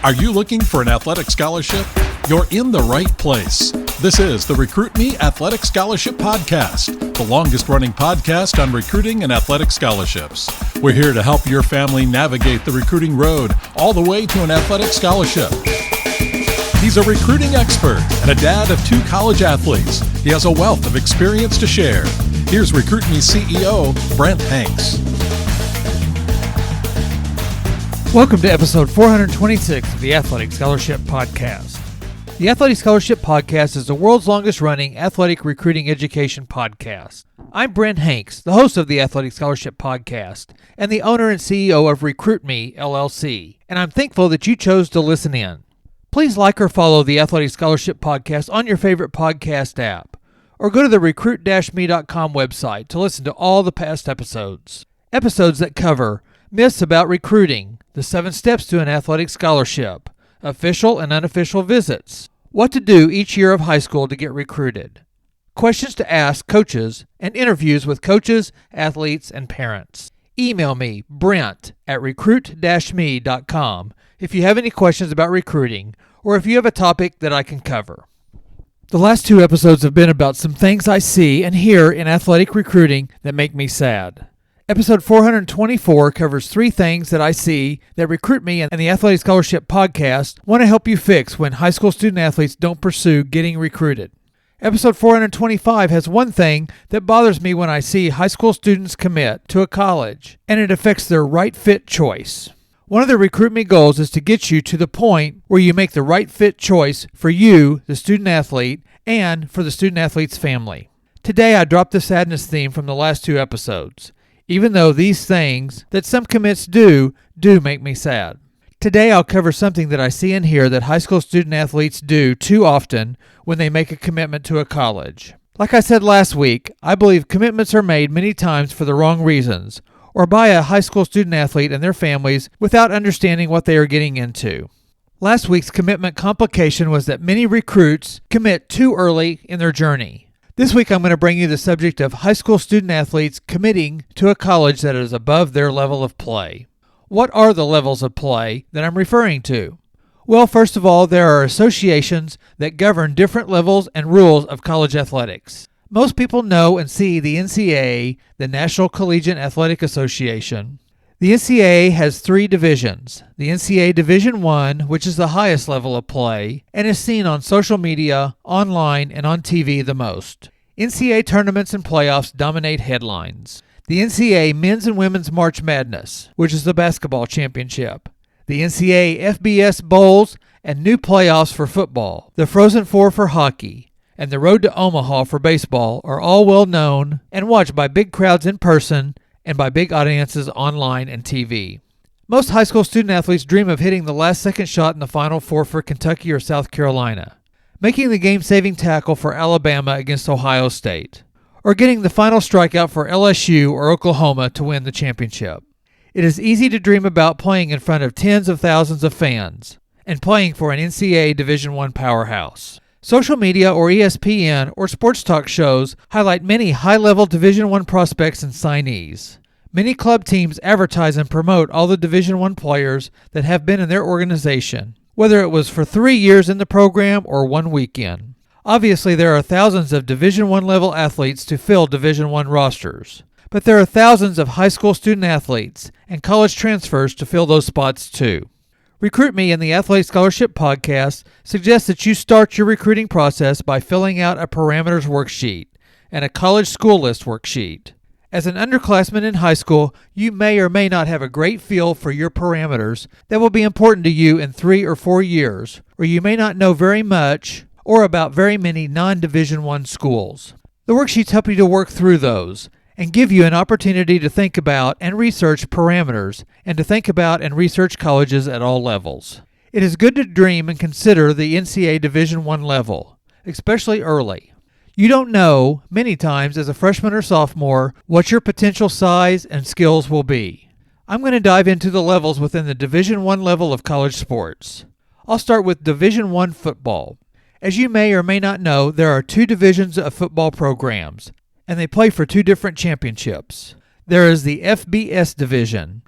Are you looking for an athletic scholarship? You're in the right place. This is the Recruit Me Athletic Scholarship Podcast, the longest-running podcast on recruiting and athletic scholarships. We're here to help your family navigate the recruiting road all the way to an athletic scholarship. He's a recruiting expert and a dad of 2 college athletes. He has a wealth of experience to share. Here's Recruit Me CEO, Brent Hanks. Welcome to episode 426 of the Athletic Scholarship Podcast. The Athletic Scholarship Podcast is the world's longest-running athletic recruiting education podcast. I'm Brent Hanks, the host of the Athletic Scholarship Podcast and the owner and CEO of Recruit Me, LLC, and I'm thankful that you chose to listen in. Please like or follow the Athletic Scholarship Podcast on your favorite podcast app, or go to the recruit-me.com website to listen to all the past episodes. Episodes that cover myths about recruiting, the 7 steps to an athletic scholarship, official and unofficial visits, what to do each year of high school to get recruited, questions to ask coaches, and interviews with coaches, athletes, and parents. Email me, Brent, at recruit-me.com if you have any questions about recruiting or if you have a topic that I can cover. The last 2 episodes have been about some things I see and hear in athletic recruiting that make me sad. Episode 424 covers 3 things that I see that Recruit Me and the Athletic Scholarship Podcast want to help you fix when high school student athletes don't pursue getting recruited. Episode 425 has 1 thing that bothers me when I see high school students commit to a college, and it affects their right fit choice. One of the Recruit Me goals is to get you to the point where you make the right fit choice for you, the student athlete, and for the student athlete's family. Today I dropped the sadness theme from the last 2 episodes, even though these things that some commits do make me sad. Today I'll cover something that I see and hear that high school student athletes do too often when they make a commitment to a college. Like I said last week, I believe commitments are made many times for the wrong reasons, or by a high school student athlete and their families without understanding what they are getting into. Last week's commitment complication was that many recruits commit too early in their journey. This week I'm going to bring you the subject of high school student athletes committing to a college that is above their level of play. What are the levels of play that I'm referring to? Well, first of all, there are associations that govern different levels and rules of college athletics. Most people know and see the NCAA, the National Collegiate Athletic Association. The NCAA has 3 divisions. The NCAA Division I, which is the highest level of play, and is seen on social media, online, and on TV the most. NCAA tournaments and playoffs dominate headlines. The NCAA Men's and Women's March Madness, which is the basketball championship. The NCAA FBS Bowls and new playoffs for football. The Frozen Four for hockey, and the Road to Omaha for baseball are all well known and watched by big crowds in person and by big audiences online and TV. Most high school student athletes dream of hitting the last-second shot in the Final Four for Kentucky or South Carolina, making the game-saving tackle for Alabama against Ohio State, or getting the final strikeout for LSU or Oklahoma to win the championship. It is easy to dream about playing in front of tens of thousands of fans and playing for an NCAA Division I powerhouse. Social media or ESPN or sports talk shows highlight many high-level Division I prospects and signees. Many club teams advertise and promote all the Division I players that have been in their organization, whether it was for 3 years in the program or 1 weekend. Obviously, there are thousands of Division I level athletes to fill Division I rosters, but there are thousands of high school student athletes and college transfers to fill those spots too. Recruit Me and the Athletic Scholarship Podcast suggests that you start your recruiting process by filling out a parameters worksheet and a college school list worksheet. As an underclassman in high school, you may or may not have a great feel for your parameters that will be important to you in 3 or 4 years, or you may not know very much or about very many non-Division I schools. The worksheets help you to work through those and give you an opportunity to think about and research parameters and to think about and research colleges at all levels. It is good to dream and consider the NCAA Division I level, especially early. You don't know, many times as a freshman or sophomore, what your potential size and skills will be. I'm going to dive into the levels within the Division I level of college sports. I'll start with Division I football. As you may or may not know, there are 2 divisions of football programs, and they play for 2 different championships. There is the FBS division.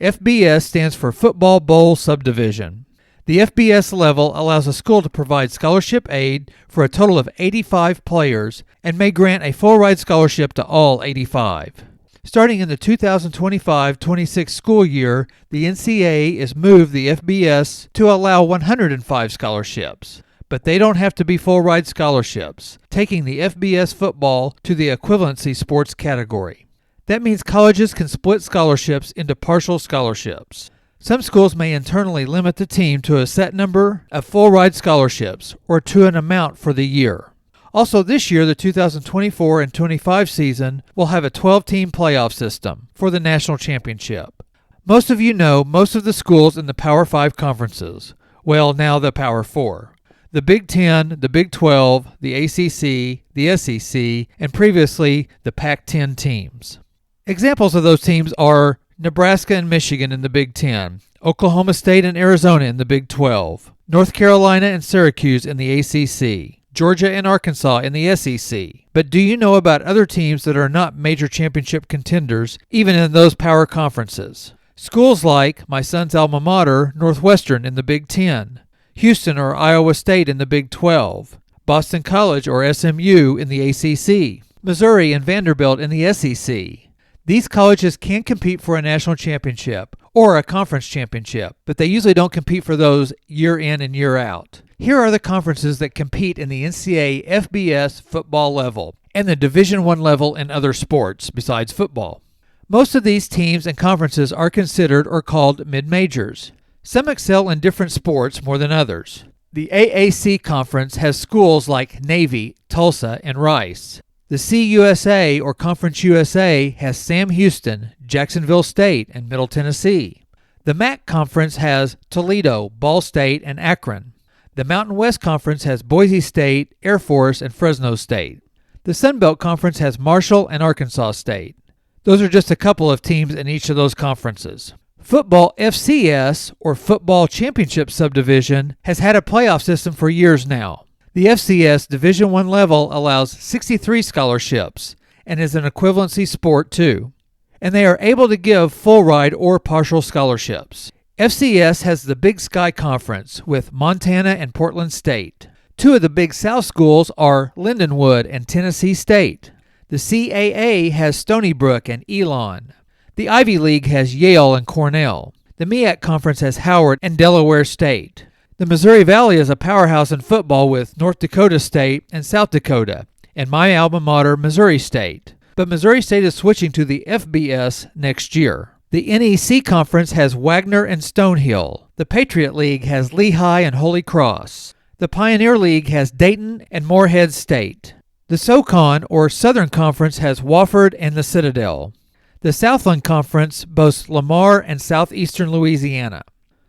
FBS stands for Football Bowl Subdivision. The FBS level allows a school to provide scholarship aid for a total of 85 players and may grant a full-ride scholarship to all 85. Starting in the 2025-26 school year, the NCAA has moved the FBS to allow 105 scholarships. But they don't have to be full-ride scholarships, taking the FBS football to the equivalency sports category. That means colleges can split scholarships into partial scholarships. Some schools may internally limit the team to a set number of full-ride scholarships or to an amount for the year. Also this year, the 2024 and 25 season will have a 12-team playoff system for the national championship. Most of you know most of the schools in the Power 5 conferences. Well, now the Power 4. The Big 10, the Big 12, the ACC, the SEC, and previously the Pac-10 teams. Examples of those teams are Nebraska and Michigan in the Big 10, Oklahoma State and Arizona in the Big 12, North Carolina and Syracuse in the ACC, Georgia and Arkansas in the SEC. But do you know about other teams that are not major championship contenders, even in those power conferences? Schools like my son's alma mater, Northwestern in the Big 10, Houston or Iowa State in the Big 12, Boston College or SMU in the ACC, Missouri and Vanderbilt in the SEC. These colleges can compete for a national championship or a conference championship, but they usually don't compete for those year in and year out. Here are the conferences that compete in the NCAA FBS football level and the Division I level in other sports besides football. Most of these teams and conferences are considered or called mid-majors. Some excel in different sports more than others. The AAC conference has schools like Navy, Tulsa, and Rice. The CUSA or Conference USA has Sam Houston, Jacksonville State, and Middle Tennessee. The MAC conference has Toledo, Ball State, and Akron. The Mountain West Conference has Boise State, Air Force, and Fresno State. The Sun Belt Conference has Marshall and Arkansas State. Those are just a couple of teams in each of those conferences. Football FCS, or Football Championship Subdivision, has had a playoff system for years now. The FCS Division I level allows 63 scholarships and is an equivalency sport too. And they are able to give full ride or partial scholarships. FCS has the Big Sky Conference with Montana and Portland State. Two of the Big South schools are Lindenwood and Tennessee State. The CAA has Stony Brook and Elon. The Ivy League has Yale and Cornell. The MEAC Conference has Howard and Delaware State. The Missouri Valley is a powerhouse in football with North Dakota State and South Dakota, and my alma mater, Missouri State. But Missouri State is switching to the FBS next year. The NEC Conference has Wagner and Stonehill. The Patriot League has Lehigh and Holy Cross. The Pioneer League has Dayton and Morehead State. The SoCon, or Southern Conference, has Wofford and the Citadel. The Southland Conference boasts Lamar and southeastern Louisiana.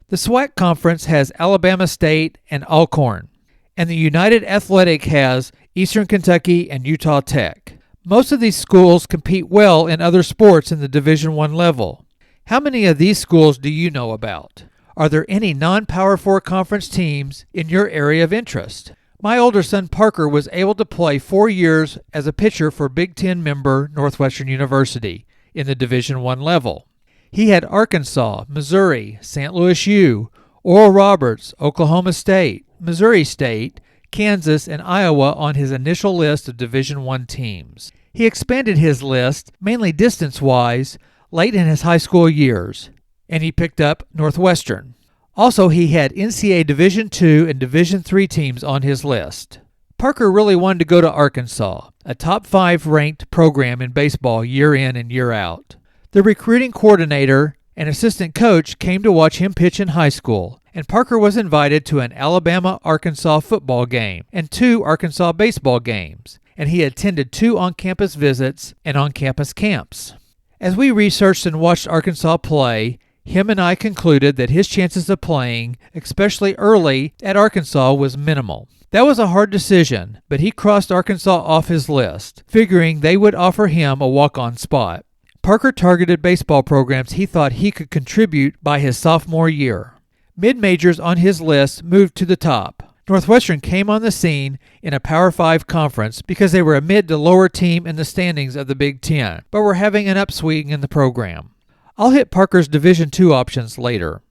The SWAC Conference has Alabama State and Alcorn. And the United Athletic has Eastern Kentucky and Utah Tech. Most of these schools compete well in other sports in the Division I level. How many of these schools do you know about? Are there any non-Power 4 conference teams in your area of interest? My older son Parker was able to play 4 years as a pitcher for Big Ten member Northwestern University in the Division I level. He had Arkansas, Missouri, St. Louis U, Oral Roberts, Oklahoma State, Missouri State, Kansas, and Iowa on his initial list of Division I teams. He expanded his list, mainly distance-wise, late in his high school years, and he picked up Northwestern. Also, he had NCAA Division II and Division III teams on his list. Parker really wanted to go to Arkansas, a top 5 ranked program in baseball year in and year out. The recruiting coordinator and assistant coach came to watch him pitch in high school, and Parker was invited to an Alabama-Arkansas football game and 2 Arkansas baseball games, and he attended 2 on-campus visits and on-campus camps. As we researched and watched Arkansas play, him and I concluded that his chances of playing, especially early at Arkansas, was minimal. That was a hard decision, but he crossed Arkansas off his list, figuring they would offer him a walk-on spot. Parker targeted baseball programs he thought he could contribute by his sophomore year. Mid-majors on his list moved to the top. Northwestern came on the scene in a Power 5 conference because they were a mid to lower team in the standings of the Big Ten, but were having an upswing in the program. I'll hit Parker's Division II options later.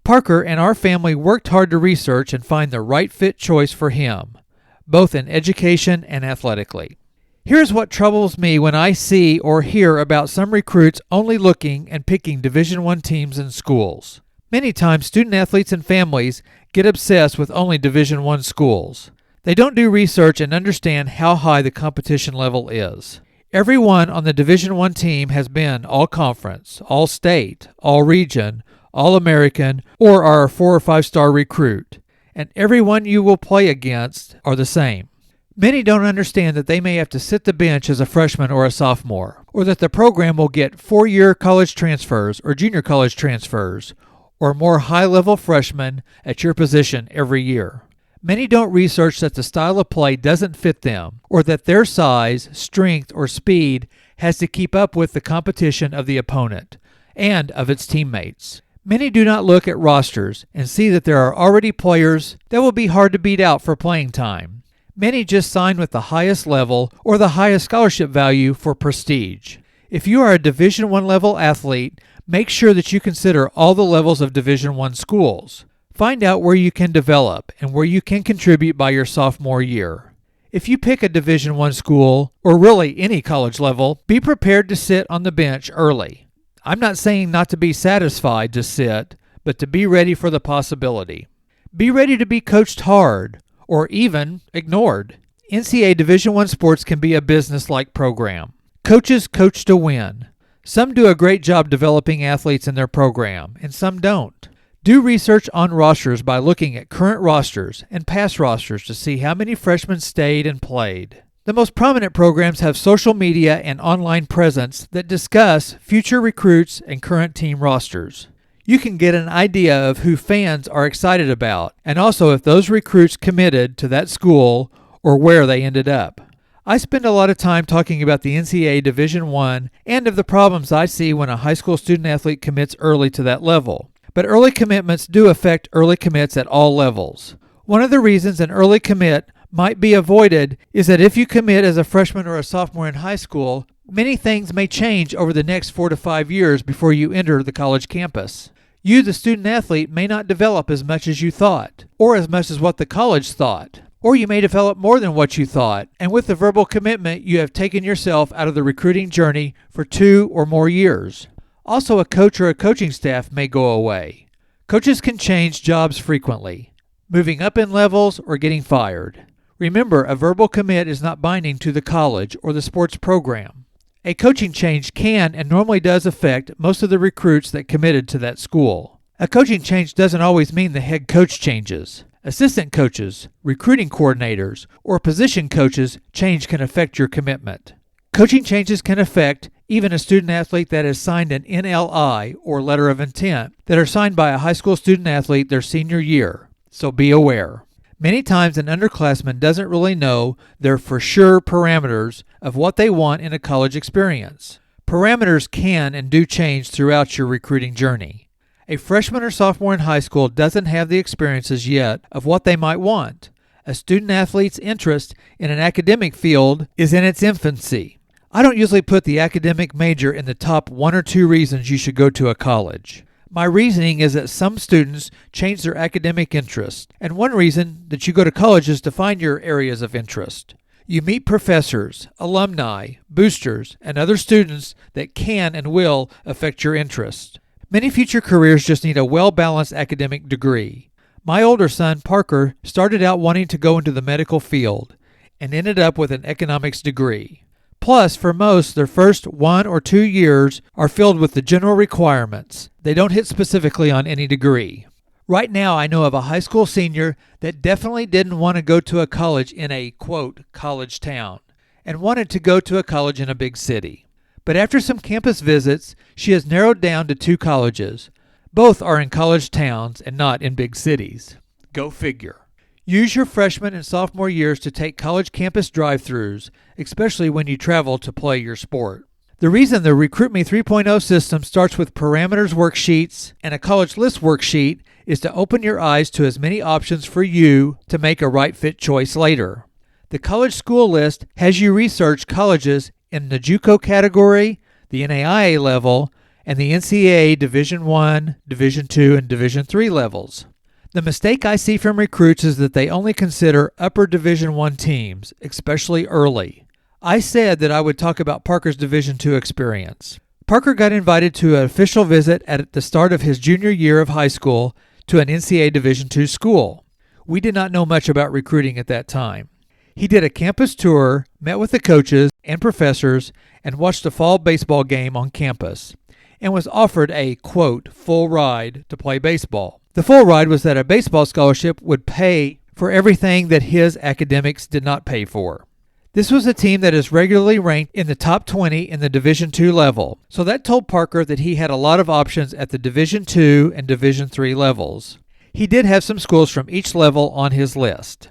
Parker and our family worked hard to research and find the right fit choice for him, both in education and athletically. Here's what troubles me when I see or hear about some recruits only looking and picking Division I teams in schools. Many times, student athletes and families get obsessed with only Division I schools. They don't do research and understand how high the competition level is. Everyone on the Division I team has been all-conference, all-state, all-region, all-American, or are a 4 or 5-star recruit, and everyone you will play against are the same. Many don't understand that they may have to sit the bench as a freshman or a sophomore, or that the program will get 4-year college transfers or junior college transfers, or more high-level freshmen at your position every year. Many don't research that the style of play doesn't fit them, or that their size, strength, or speed has to keep up with the competition of the opponent and of its teammates. Many do not look at rosters and see that there are already players that will be hard to beat out for playing time. Many just sign with the highest level or the highest scholarship value for prestige. If you are a Division I level athlete, make sure that you consider all the levels of Division I schools. Find out where you can develop and where you can contribute by your sophomore year. If you pick a Division I school, or really any college level, be prepared to sit on the bench early. I'm not saying not to be satisfied to sit, but to be ready for the possibility. Be ready to be coached hard, or even ignored. NCAA Division I sports can be a business-like program. Coaches coach to win. Some do a great job developing athletes in their program, and some don't. Do research on rosters by looking at current rosters and past rosters to see how many freshmen stayed and played. The most prominent programs have social media and online presence that discuss future recruits and current team rosters. You can get an idea of who fans are excited about, and also if those recruits committed to that school or where they ended up. I spend a lot of time talking about the NCAA Division I and of the problems I see when a high school student-athlete commits early to that level. But early commitments do affect early commits at all levels. One of the reasons an early commit might be avoided is that if you commit as a freshman or a sophomore in high school, many things may change over the next 4 to 5 years before you enter the college campus. You, the student-athlete, may not develop as much as you thought, or as much as what the college thought. Or you may develop more than what you thought, and with the verbal commitment, you have taken yourself out of the recruiting journey for 2 or more years. Also, a coach or a coaching staff may go away. Coaches can change jobs frequently, moving up in levels or getting fired. Remember, a verbal commit is not binding to the college or the sports program. A coaching change can and normally does affect most of the recruits that committed to that school. A coaching change doesn't always mean the head coach changes. Assistant coaches, recruiting coordinators, or position coaches change can affect your commitment. Coaching changes can affect even a student-athlete that has signed an NLI, or letter of intent, that are signed by a high school student-athlete their senior year, so be aware. Many times an underclassman doesn't really know their for sure parameters of what they want in a college experience. Parameters can and do change throughout your recruiting journey. A freshman or sophomore in high school doesn't have the experiences yet of what they might want. A student-athlete's interest in an academic field is in its infancy. I don't usually put the academic major in the top 1 or 2 reasons you should go to a college. My reasoning is that some students change their academic interest, and one reason that you go to college is to find your areas of interest. You meet professors, alumni, boosters, and other students that can and will affect your interest. Many future careers just need a well-balanced academic degree. My older son, Parker, started out wanting to go into the medical field and ended up with an economics degree. Plus, for most, their first 1 or 2 years are filled with the general requirements. They don't hit specifically on any degree. Right now, I know of a high school senior that definitely didn't want to go to a college in a, quote, college town, and wanted to go to a college in a big city. But after some campus visits, she has narrowed down to 2 colleges. Both are in college towns and not in big cities. Go figure. Use your freshman and sophomore years to take college campus drive-thrus, especially when you travel to play your sport. The reason the Recruit Me 3.0 system starts with parameters worksheets and a college list worksheet is to open your eyes to as many options for you to make a right fit choice later. The college school list has you research colleges in the JUCO category, the NAIA level, and the NCAA Division I, Division II, and Division III levels. The mistake I see from recruits is that they only consider upper Division I teams, especially early. I said that I would talk about Parker's Division II experience. Parker got invited to an official visit at the start of his junior year of high school to an NCAA Division II school. We did not know much about recruiting at that time. He did a campus tour, met with the coaches and professors, and watched a fall baseball game on campus, and was offered a, quote, full ride to play baseball. The full ride was that a baseball scholarship would pay for everything that his academics did not pay for. This was a team that is regularly ranked in the top 20 in the Division II level, so that told Parker that he had a lot of options at the Division II and Division III levels. He did have some schools from each level on his list.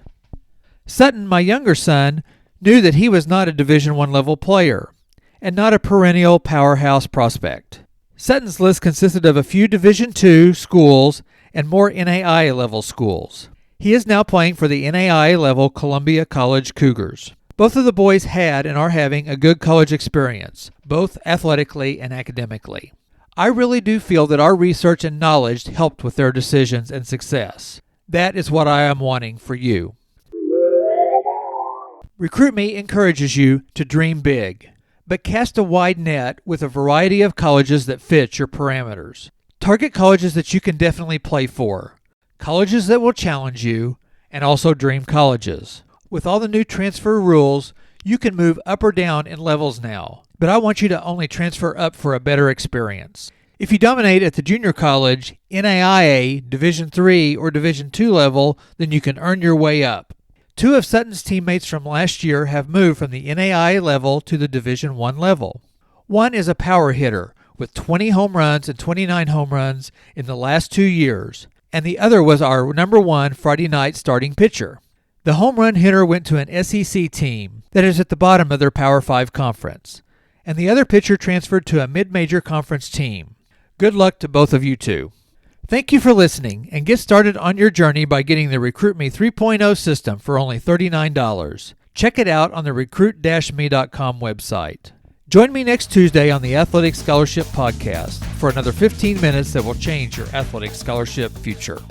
Sutton, my younger son, knew that he was not a Division I level player, and not a perennial powerhouse prospect. Sutton's list consisted of a few Division II schools and more NAIA level schools. He is now playing for the NAIA level Columbia College Cougars. Both of the boys had and are having a good college experience, both athletically and academically. I really do feel that our research and knowledge helped with their decisions and success. That is what I am wanting for you. Recruit Me encourages you to dream big, but cast a wide net with a variety of colleges that fit your parameters. Target colleges that you can definitely play for, colleges that will challenge you, and also dream colleges. With all the new transfer rules, you can move up or down in levels now, but I want you to only transfer up for a better experience. If you dominate at the junior college, NAIA, Division III, or Division II level, then you can earn your way up. 2 of Sutton's teammates from last year have moved from the NAIA level to the Division I level. One is a power hitter with 20 home runs and 29 home runs in the last 2 years, and the other was our number 1 Friday night starting pitcher. The home run hitter went to an SEC team that is at the bottom of their Power 5 conference, and the other pitcher transferred to a mid-major conference team. Good luck to both of you two. Thank you for listening, and get started on your journey by getting the Recruit Me 3.0 system for only $39. Check it out on the recruit-me.com website. Join me next Tuesday on the Athletic Scholarship Podcast for another 15 minutes that will change your athletic scholarship future.